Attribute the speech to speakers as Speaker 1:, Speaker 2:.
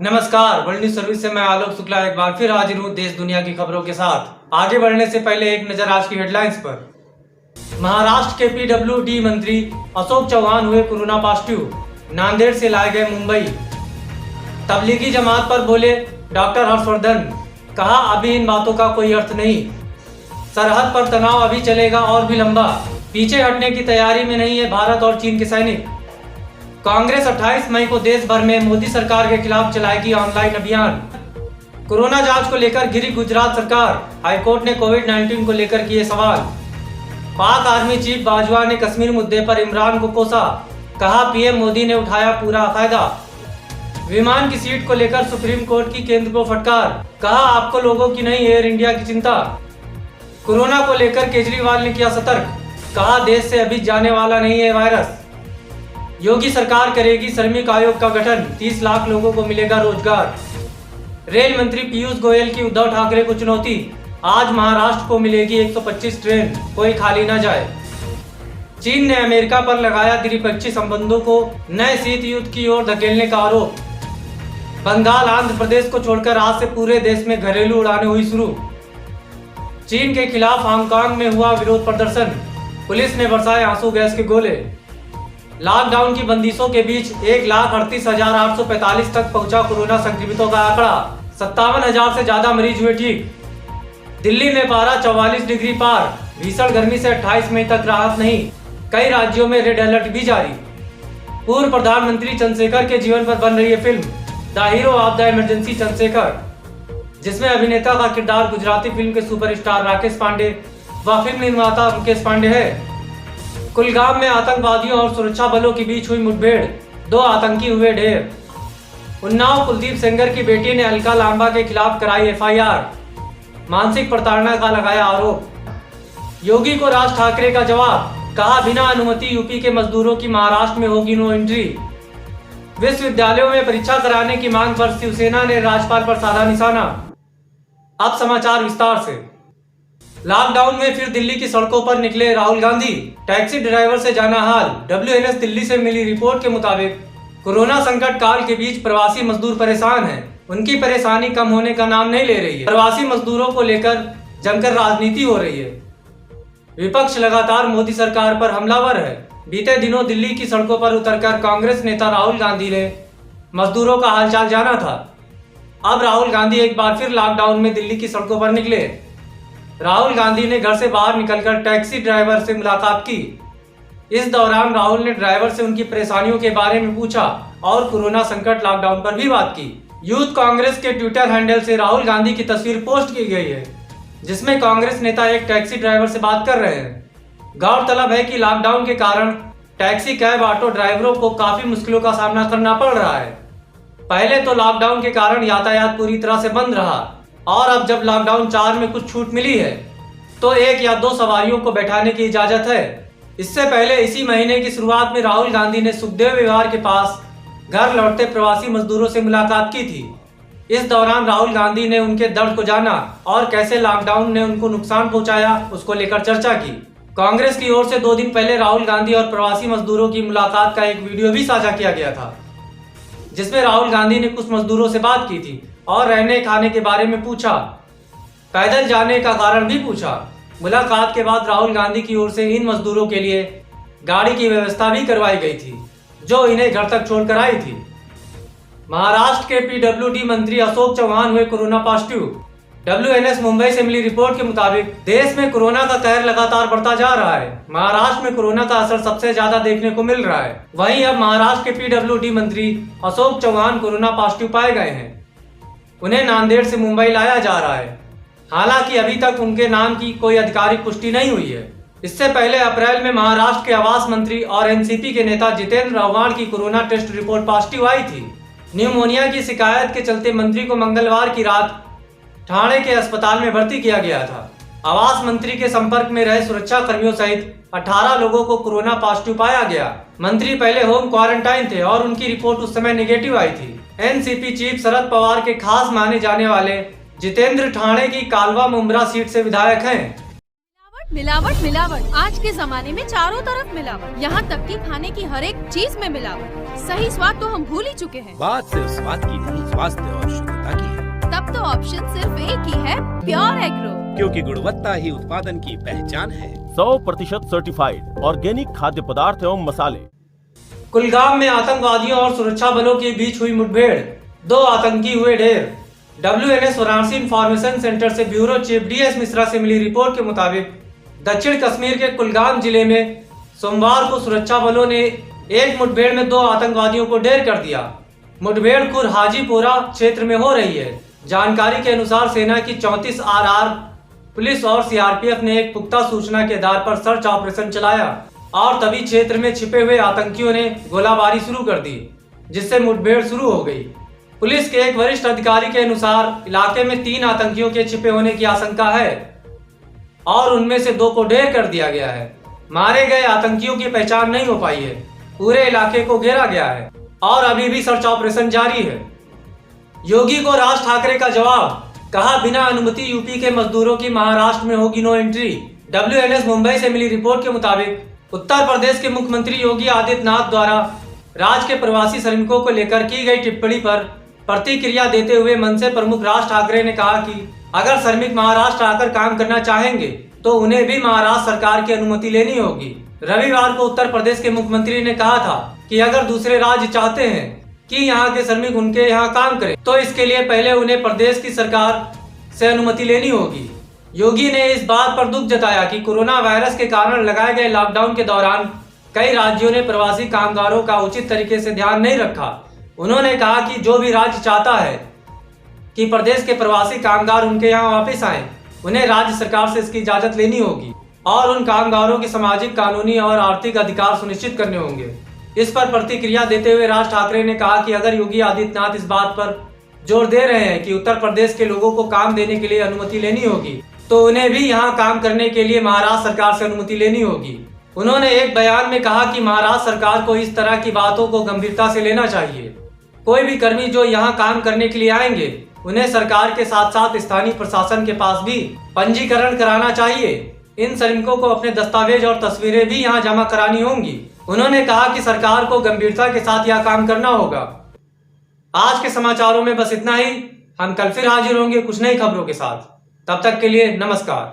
Speaker 1: नमस्कार, world news service से मैं आलोक शुक्ला एक बार फिर हाजिर हूँ देश दुनिया की खबरों के साथ। आगे बढ़ने से पहले एक नजर आज की हेडलाइंस पर। महाराष्ट्र के पीडब्ल्यूडी मंत्री अशोक चौहान हुए कोरोना पॉजिटिव, नांदेड़ से लाए गए मुंबई। तबलीगी जमात पर बोले डॉक्टर हर्षवर्धन, कहा अभी इन बातों का कोई अर्थ नहीं। सरहद पर तनाव अभी चलेगा और भी लंबा, पीछे हटने की तैयारी में नहीं है भारत और चीन के सैनिक। कांग्रेस 28 मई को देश भर में मोदी सरकार के खिलाफ चलाएगी ऑनलाइन अभियान। कोरोना जांच को लेकर घिरी गुजरात सरकार, हाईकोर्ट ने कोविड-19 को लेकर किए सवाल। पाक आर्मी चीफ बाजवा ने कश्मीर मुद्दे पर इमरान को कोसा, कहा पीएम मोदी ने उठाया पूरा फायदा। विमान की सीट को लेकर सुप्रीम कोर्ट की केंद्र को फटकार, कहा आपको लोगों की नहीं एयर इंडिया की चिंता। कोरोना को लेकर केजरीवाल ने किया सतर्क, कहा देश से अभी जाने वाला नहीं है वायरस। योगी सरकार करेगी श्रमिक आयोग का गठन, 30 लाख लोगों को मिलेगा रोजगार। रेल मंत्री पीयूष गोयल की उद्धव ठाकरे को चुनौती, आज महाराष्ट्र को मिलेगी 125 ट्रेन, कोई खाली न जाए। चीन ने अमेरिका पर लगाया द्विपक्षीय संबंधों को नए शीत युद्ध की ओर धकेलने का आरोप। बंगाल आंध्र प्रदेश को छोड़कर आज से पूरे देश में घरेलू उड़ानें हुई शुरू। चीन के खिलाफ हांगकांग में हुआ विरोध प्रदर्शन, पुलिस ने बरसाए आंसू गैस के गोले। लॉकडाउन की बंदिशों के बीच 1,38,845 तक पहुंचा कोरोना संक्रमितों का आंकड़ा, 57,000 से ज्यादा मरीज हुए ठीक। दिल्ली में पारा 44 डिग्री पार, भीषण गर्मी से 28 मई तक राहत नहीं, कई राज्यों में रेड अलर्ट भी जारी। पूर्व प्रधानमंत्री चंद्रशेखर के जीवन पर बन रही है film the hero of the emergency Chandrashekhar, जिसमें अभिनेता का किरदार गुजराती फिल्म के सुपरस्टार राकेश पांडे व फिल्म निर्माता मुकेश पांडे है। कुलगाम में आतंकवादियों और सुरक्षा बलों के बीच हुई मुठभेड़, 2 आतंकी हुए ढेर। उन्नाव कुलदीप सेंगर की बेटी ने अलका लांबा के खिलाफ कराई एफआईआर, मानसिक प्रताड़ना का लगाया आरोप। योगी को राज ठाकरे का जवाब, कहा बिना अनुमति यूपी के मजदूरों की महाराष्ट्र में होगी नो एंट्री। विश्वविद्यालयों में परीक्षा कराने की मांग पर शिवसेना ने राज्यपाल पर साधा निशाना। अब समाचार विस्तार से। लॉकडाउन में फिर दिल्ली की सड़कों पर निकले राहुल गांधी, टैक्सी ड्राइवर से जाना हाल। WNS दिल्ली से मिली रिपोर्ट के मुताबिक कोरोना संकट काल के बीच प्रवासी मजदूर परेशान हैं। उनकी परेशानी कम होने का नाम नहीं ले रही है। प्रवासी मजदूरों को लेकर जमकर राजनीति हो रही है। विपक्ष लगातार मोदी सरकार पर हमलावर है। बीते दिनों दिल्ली की सड़कों पर उतरकर कांग्रेस नेता राहुल गांधी ने मजदूरों का हालचाल जाना था। अब राहुल गांधी एक बार फिर लॉकडाउन में दिल्ली की सड़कों पर निकले। राहुल गांधी ने घर से बाहर निकलकर टैक्सी ड्राइवर से मुलाकात की। इस दौरान राहुल ने ड्राइवर से उनकी परेशानियों के बारे में पूछा और कोरोना संकट लॉकडाउन पर भी बात की। यूथ कांग्रेस के ट्विटर हैंडल से राहुल गांधी की तस्वीर पोस्ट की गई है, जिसमें कांग्रेस नेता एक टैक्सी ड्राइवर से बात कर रहे हैं। गौरतलब है कि लॉकडाउन के कारण टैक्सी, कैब, ऑटो ड्राइवरों को काफी मुश्किलों का सामना करना पड़ रहा है। पहले तो लॉकडाउन के कारण यातायात पूरी तरह से बंद रहा और अब जब लॉकडाउन 4 में कुछ छूट मिली है तो 1 या 2 सवारियों को बैठाने की इजाजत है। इससे पहले इसी महीने की शुरुआत में राहुल गांधी ने सुखदेव विहार के पास घर लौटते प्रवासी मजदूरों से मुलाकात की थी। इस दौरान राहुल गांधी ने उनके दर्द को जाना और कैसे लॉकडाउन ने उनको नुकसान पहुंचाया उसको लेकर चर्चा की। कांग्रेस की ओर से 2 दिन पहले राहुल गांधी और प्रवासी मजदूरों की मुलाकात का एक वीडियो भी साझा किया गया था, जिसमें राहुल गांधी ने कुछ मजदूरों से बात की थी और रहने खाने के बारे में पूछा, पैदल जाने का कारण भी पूछा। मुलाकात के बाद राहुल गांधी की ओर से इन मजदूरों के लिए गाड़ी की व्यवस्था भी करवाई गई थी, जो इन्हें घर तक छोड़कर आई थी। महाराष्ट्र के पीडब्ल्यूडी मंत्री अशोक चौहान हुए कोरोना पॉजिटिव। WNS मुंबई से मिली रिपोर्ट के मुताबिक देश में कोरोना का कहर लगातार बढ़ता जा रहा है। महाराष्ट्र में कोरोना का असर सबसे ज्यादा देखने को मिल रहा है। वहीं अब महाराष्ट्र के पीडब्ल्यूडी मंत्री अशोक चौहान कोरोना पॉजिटिव पाए गए हैं। उन्हें नांदेड़ से मुंबई लाया जा रहा है। हालांकि अभी तक उनके नाम की कोई आधिकारिक पुष्टि नहीं हुई है। इससे पहले अप्रैल में महाराष्ट्र के आवास मंत्री और एनसीपी के नेता जितेंद्र आव्हाड की कोरोना टेस्ट रिपोर्ट पॉजिटिव आई थी। न्यूमोनिया की शिकायत के चलते मंत्री को मंगलवार की रात ठाणे के अस्पताल में भर्ती किया गया था। आवास मंत्री के संपर्क में रहे सुरक्षा कर्मियों सहित 18 लोगों को कोरोना पॉजिटिव पाया गया। मंत्री पहले होम क्वारंटाइन थे और उनकी रिपोर्ट उस समय नेगेटिव आई थी। एनसीपी चीफ शरद पवार के खास माने जाने वाले जितेंद्र ठाणे की कालवा मुंब्रा सीट से विधायक हैं।
Speaker 2: मिलावट मिलावट आज के जमाने में चारों तरफ मिलावट, यहाँ तक कि खाने की हर एक चीज में मिलावट। सही स्वाद तो हम भूल ही चुके हैं।
Speaker 3: बात सिर्फ स्वाद की नहीं, स्वास्थ्य और शुद्धता की है।
Speaker 2: तब तो ऑप्शन सिर्फ एक ही है, प्योर एग्रो।
Speaker 3: क्योंकि गुणवत्ता ही उत्पादन की पहचान है।
Speaker 4: 100% सर्टिफाइड ऑर्गेनिक खाद्य पदार्थ एवं मसाले।
Speaker 1: कुलगाम में आतंकवादियों और सुरक्षा बलों के बीच हुई मुठभेड़, 2 आतंकी हुए ढेर। WNS वाराणसी इंफॉर्मेशन सेंटर से ब्यूरो चीफ DS मिश्रा से मिली रिपोर्ट के मुताबिक दक्षिण कश्मीर के कुलगाम जिले में सोमवार को सुरक्षा बलों ने एक मुठभेड़ में 2 आतंकवादियों को ढेर कर दिया। मुठभेड़ खुर हाजीपोरा क्षेत्र में हो रही है। जानकारी के अनुसार सेना की 34 RR पुलिस और CRPF ने एक पुख्ता सूचना के आधार पर सर्च ऑपरेशन चलाया और तभी क्षेत्र में छिपे हुए आतंकियों ने गोलाबारी शुरू कर दी, जिससे मुठभेड़ शुरू हो गई। पुलिस के एक वरिष्ठ अधिकारी के अनुसार इलाके में 3 आतंकियों के छिपे होने की आशंका है और उनमें से 2 को ढेर कर दिया गया है। मारे गए आतंकियों की पहचान नहीं हो पाई है। पूरे इलाके को घेरा गया है और अभी भी सर्च ऑपरेशन जारी है। योगी को राज ठाकरे का जवाब, कहा बिना अनुमति यूपी के मजदूरों की महाराष्ट्र में होगी नो एंट्री। WNS मुंबई से मिली रिपोर्ट के मुताबिक उत्तर प्रदेश के मुख्यमंत्री योगी आदित्यनाथ द्वारा राज्य के प्रवासी श्रमिकों को लेकर की गई टिप्पणी पर प्रतिक्रिया देते हुए मनसे प्रमुख राज ठाकरे ने कहा कि अगर श्रमिक महाराष्ट्र आकर काम करना चाहेंगे तो उन्हें भी महाराष्ट्र सरकार की अनुमति लेनी होगी। रविवार को उत्तर प्रदेश के मुख्यमंत्री ने कहा था कि अगर दूसरे राज्य चाहते हैं कि यहाँ के श्रमिक उनके यहाँ काम करें तो इसके लिए पहले उन्हें प्रदेश की सरकार से अनुमति लेनी होगी। योगी ने इस बात पर दुख जताया कि कोरोना वायरस के कारण लगाए गए लॉकडाउन के दौरान कई राज्यों ने प्रवासी कामगारों का उचित तरीके से ध्यान नहीं रखा। उन्होंने कहा कि जो भी राज्य चाहता है कि प्रदेश के प्रवासी कामगार उनके यहाँ वापस आए, उन्हें राज्य सरकार से इसकी इजाजत लेनी होगी और उन कामगारों के सामाजिक, कानूनी और आर्थिक अधिकार सुनिश्चित करने होंगे। इस पर प्रतिक्रिया देते हुए राज ठाकरे ने कहा कि अगर योगी आदित्यनाथ इस बात पर जोर दे रहे हैं कि उत्तर प्रदेश के लोगों को काम देने के लिए अनुमति लेनी होगी तो उन्हें भी यहाँ काम करने के लिए महाराष्ट्र सरकार से अनुमति लेनी होगी। उन्होंने एक बयान में कहा कि महाराष्ट्र सरकार को इस तरह की बातों को गंभीरता से लेना चाहिए। कोई भी कर्मी जो यहाँ काम करने के लिए आएंगे उन्हें सरकार के साथ साथ स्थानीय प्रशासन के पास भी पंजीकरण कराना चाहिए। इन श्रमिकों को अपने दस्तावेज और तस्वीरें भी यहाँ जमा करानी होंगी। उन्होंने कहा कि सरकार को गंभीरता के साथ यह काम करना होगा। आज के समाचारों में बस इतना ही। हम कल फिर हाजिर होंगे कुछ नई खबरों के साथ। तब तक के लिए नमस्कार।